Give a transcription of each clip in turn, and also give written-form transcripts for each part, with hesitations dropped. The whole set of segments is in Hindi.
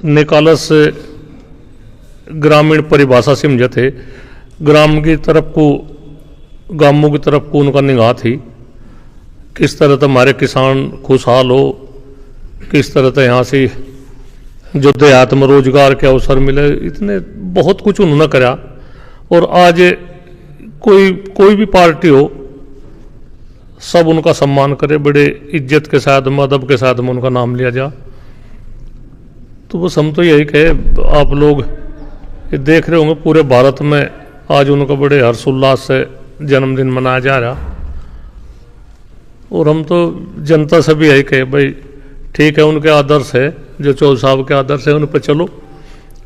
निकालस से ग्रामीण परिभाषा समझे थे। ग्राम की तरफ को, गांवों की तरफ को उनका निगाह थी, किस तरह से हमारे किसान खुशहाल हो, किस तरह से यहाँ से जो देहात में रोजगार के अवसर मिले, इतने बहुत कुछ उन्होंने करा। और आज कोई भी पार्टी हो, सब उनका सम्मान करे, बड़े इज्जत के साथ में, अदब के साथ में उनका नाम लिया जा। तो बस हम तो यही कहे, आप लोग ये देख रहे होंगे पूरे भारत में आज उनका बड़े हर्षोल्लास से जन्मदिन मनाया जा रहा। और हम तो जनता से भी यही कहे, भाई ठीक है, उनके आदर्श है, जो चौधरी साहब के आदर्श है, उन पर चलो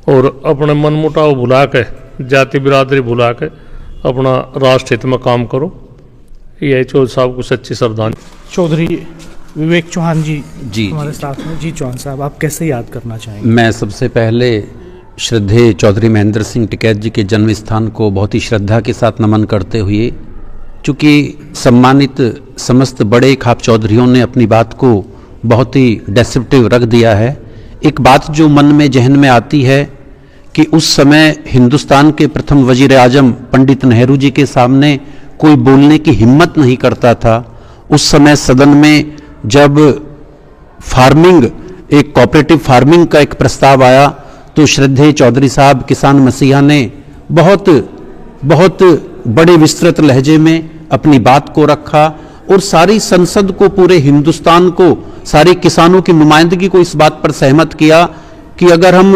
और अपने मनमुटाव भुला के, जाति बिरादरी भुला के अपना राष्ट्र हित में काम करो। यही चौधरी साहब को सच्ची श्रद्धांजलि। चौधरी विवेक चौहान जी हमारे साथ में। जी चौहान साहब, आप कैसे याद करना चाहेंगे? मैं सबसे पहले श्रद्धेय चौधरी महेंद्र सिंह टिकैत जी के जन्म स्थान को बहुत ही श्रद्धा के साथ नमन करते हुए, चूँकि सम्मानित समस्त बड़े खाप चौधरियों ने अपनी बात को बहुत ही डेस्क्रिप्टिव रख दिया है, एक बात जो मन में जहन में आती है कि उस समय हिंदुस्तान के प्रथम वजीर आजम पंडित नेहरू जी के सामने कोई बोलने की हिम्मत नहीं करता था। उस समय सदन में जब फार्मिंग, एक कोऑपरेटिव फार्मिंग का एक प्रस्ताव आया, तो श्रद्धेय चौधरी साहब किसान मसीहा ने बहुत बड़े विस्तृत लहजे में अपनी बात को रखा और सारी संसद को, पूरे हिंदुस्तान को, सारे किसानों की नुमाइंदगी को इस बात पर सहमत किया कि अगर हम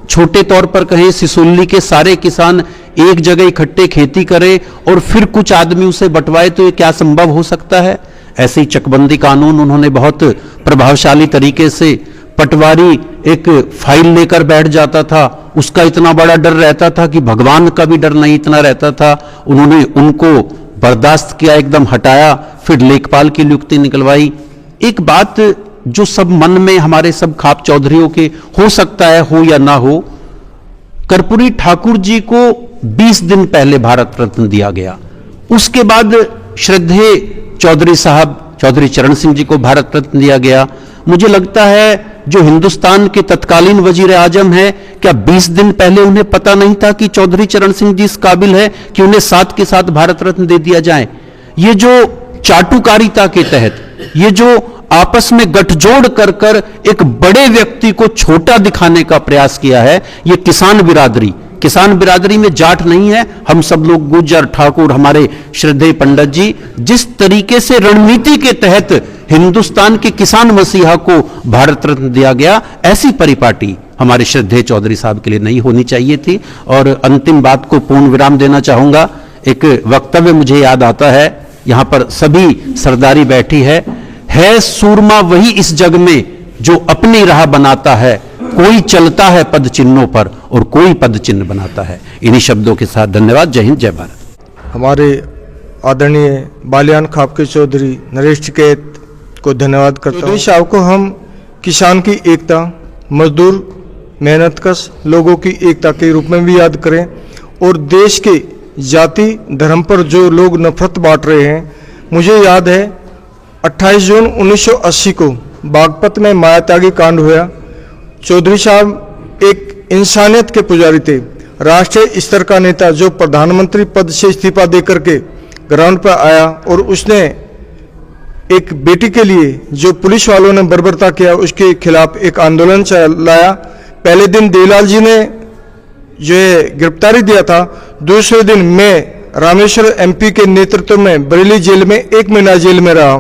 छोटे तौर पर कहें, सिसोली के सारे किसान एक जगह इकट्ठे खेती करें और फिर कुछ आदमी उसे बंटवाए तो ये क्या संभव हो सकता है। ऐसे ही चकबंदी कानून उन्होंने बहुत प्रभावशाली तरीके से, पटवारी एक फाइल लेकर बैठ जाता था, उसका इतना बड़ा डर रहता था कि भगवान का भी डर नहीं इतना रहता था। उन्होंने उनको बर्दाश्त किया, एकदम हटाया, फिर लेखपाल की नियुक्ति निकलवाई। एक बात जो सब मन में हमारे सब खाप चौधरियों के हो सकता है, हो या ना हो, कर्पूरी ठाकुर जी को 20 दिन पहले भारत रत्न दिया गया। उसके बाद श्रद्धेय चौधरी साहब चौधरी चरण सिंह जी को भारत रत्न दिया गया। मुझे लगता है जो हिंदुस्तान के तत्कालीन वजीर आजम है, क्या 20 दिन पहले उन्हें पता नहीं था कि चौधरी चरण सिंह जी इस काबिल है कि उन्हें साथ के साथ भारत रत्न दे दिया जाए। ये जो चाटुकारिता के तहत, ये जो आपस में गठजोड़ कर कर एक बड़े व्यक्ति को छोटा दिखाने का प्रयास किया है, ये किसान बिरादरी में जाट नहीं है। हम सब लोग गुज्जर, ठाकुर, हमारे श्रद्धेय पंडित जी, जिस तरीके से रणनीति के तहत हिंदुस्तान के किसान मसीहा को भारत रत्न दिया गया, ऐसी परिपाटी हमारे श्रद्धेय चौधरी साहब के लिए नहीं होनी चाहिए थी। और अंतिम बात को पूर्ण विराम देना चाहूंगा। एक वक्तव्य मुझे याद आता है, यहां पर सभी सरदारी बैठी है सूरमा वही इस जग में जो अपनी राह बनाता है, कोई चलता है पद चिन्हों पर और कोई पद चिन्ह बनाता है। इन्हीं शब्दों के साथ धन्यवाद। जय हिंद, जय भारत। हमारे आदरणीय बालियान खाप के चौधरी नरेश टिकैत को धन्यवाद करता हूँ। चौधरी साहब को हम किसान की एकता, मजदूर, मेहनतकश लोगों की एकता के रूप में भी याद करें, और देश के जाति धर्म पर जो लोग नफरत बांट रहे हैं। मुझे याद है 28 जून 1980 को बागपत में मायात्यागी कांड हुआ। चौधरी साहब एक इंसानियत के पुजारी थे, राष्ट्रीय स्तर का नेता, जो प्रधानमंत्री पद से इस्तीफा देकर के ग्राउंड पर आया और उसने एक बेटी के लिए जो पुलिस वालों ने बर्बरता किया उसके खिलाफ एक आंदोलन चलाया। पहले दिन देवलाल जी ने जो है गिरफ्तारी दिया था, दूसरे दिन मैं रामेश्वर एमपी के नेतृत्व में बरेली जेल में 1 महीना जेल में रहा।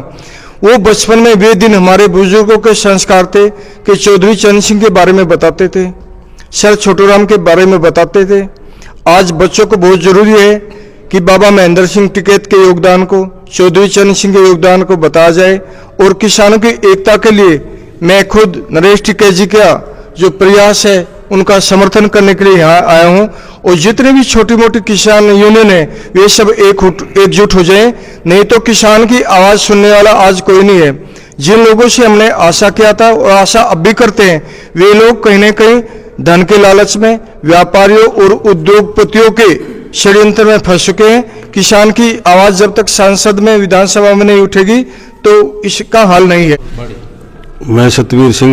वो बचपन में वे दिन हमारे बुजुर्गों के संस्कार थे कि चौधरी चरण सिंह के बारे में बताते थे, सर छोटूराम के बारे में बताते थे। आज बच्चों को बहुत जरूरी है कि बाबा महेंद्र सिंह टिकैत के योगदान को, चौधरी चरण सिंह के योगदान को बताया जाए। और किसानों की एकता के लिए मैं खुद नरेश टिकैत जी का जो प्रयास है उनका समर्थन करने के लिए यहाँ आया हूँ। और जितने भी छोटी मोटी किसान यूनियन है वे सब एकजुट हो जाएं, नहीं तो किसान की आवाज़ सुनने वाला आज कोई नहीं है। जिन लोगों से हमने आशा किया था और आशा अब भी करते हैं, वे लोग कहीं ना कहीं धन के लालच में, व्यापारियों और उद्योगपतियों के षड्यंत्र में फंस चुके हैं। किसान की आवाज़ जब तक संसद में, विधानसभा में नहीं उठेगी तो इसका हल नहीं है। मैं सतवीर सिंह